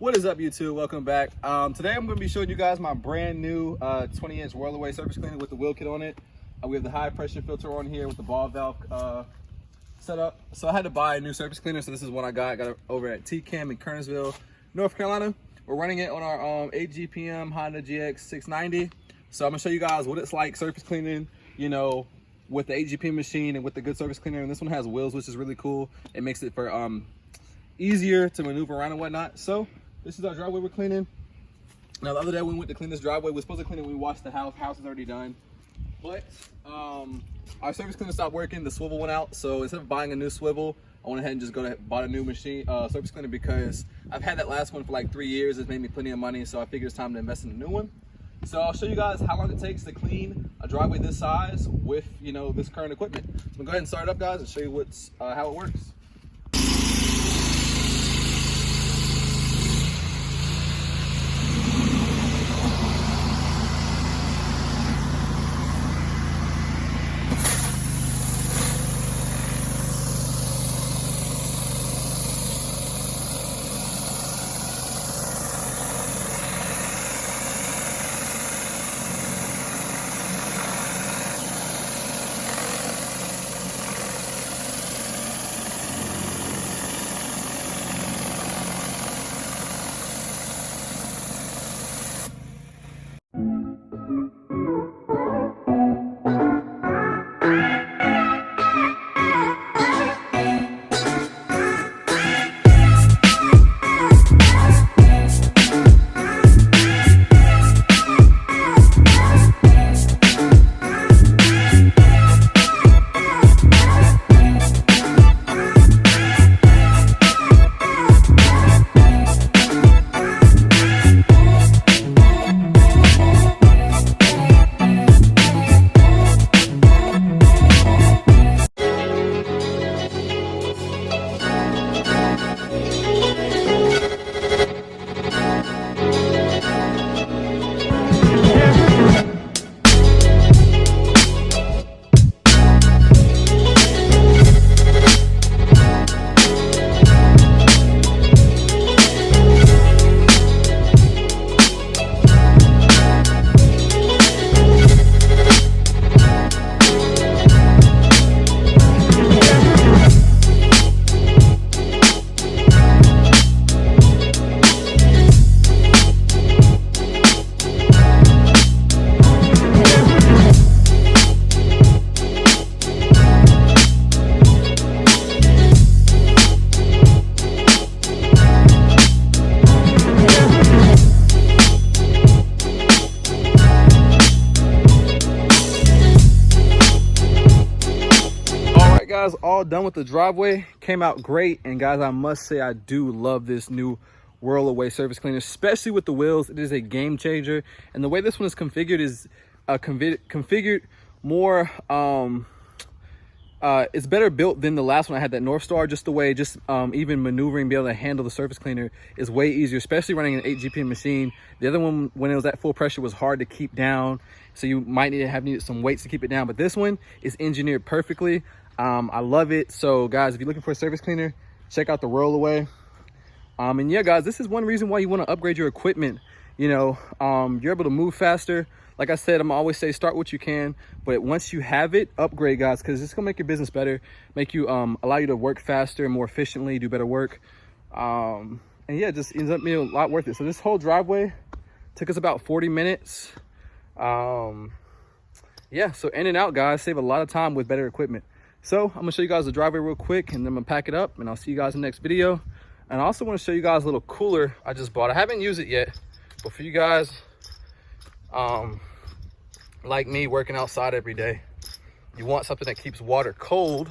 What is up, YouTube? Welcome back. Today I'm going to be showing you guys my brand new 20-inch Whirl-a-Way surface cleaner with the wheel kit on it. We have the high pressure filter on here with the ball valve set up. So I had to buy a new surface cleaner, so this is what I got. I got it over at T-Cam in Kernersville, North Carolina. We're running it on our 8 GPM Honda GX690. So I'm going to show you guys what it's like surface cleaning, you know, with the 8 GPM machine and with the good surface cleaner. And this one has wheels, which is really cool. It makes it for easier to maneuver around and whatnot. So this is our driveway we're cleaning. Now the other day we went to clean this driveway. We were supposed to clean it when we washed the house. House is already done. But our surface cleaner stopped working. The swivel went out. So instead of buying a new swivel, I went ahead and just bought a new machine, surface cleaner, because I've had that last one for like 3 years. It's made me plenty of money. So I figured it's time to invest in a new one. So I'll show you guys how long it takes to clean a driveway this size with, you know, this current equipment. So I'm gonna go ahead and start it up, guys, and show you how it works. Guys, all done with the driveway. Came out great. And guys, I must say I do love this new Whirl-a-Way surface cleaner, especially with the wheels. It is a game changer. And the way this one is configured is configured more it's better built than the last one. I had that North Star. Just the way even maneuvering, be able to handle the surface cleaner is way easier, especially running an 8 GPM machine. The other one, when it was at full pressure, was hard to keep down, so you might need some weights to keep it down. But this one is engineered perfectly. I love it. So guys, if you're looking for a surface cleaner, check out the Whirl-a-Way. And yeah, guys, this is one reason why you want to upgrade your equipment. You know, you're able to move faster. Like I said, I'm always say start what you can, but once you have it, upgrade, guys, because it's gonna make your business better, make you allow you to work faster and more efficiently, do better work. And yeah, it just ends up being a lot worth it. So this whole driveway took us about 40 minutes. Yeah, so in and out, guys, save a lot of time with better equipment. So I'm gonna show you guys the driveway real quick, and then I'm gonna pack it up, and I'll see you guys in the next video. And I also want to show you guys a little cooler I just bought. I haven't used it yet, but for you guys like me, working outside every day, you want something that keeps water cold.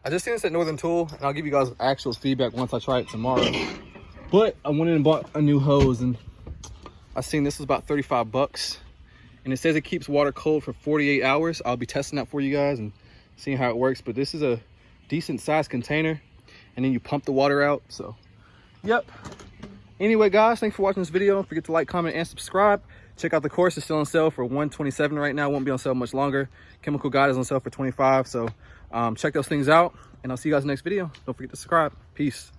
I just seen this at Northern Tool, and I'll give you guys actual feedback once I try it tomorrow. But I went in and bought a new hose, and I seen this was about 35 bucks, and it says it keeps water cold for 48 hours. I'll be testing that for you guys and seeing how it works. But this is a decent sized container, and then you pump the water out. So yep, anyway, guys, thanks for watching this video. Don't forget to like, comment, and subscribe. Check out the course. It's still on sale for $127 right now. Won't be on sale much longer. Chemical Guide is on sale for $25. So check those things out, and I'll see you guys in the next video. Don't forget to subscribe. Peace.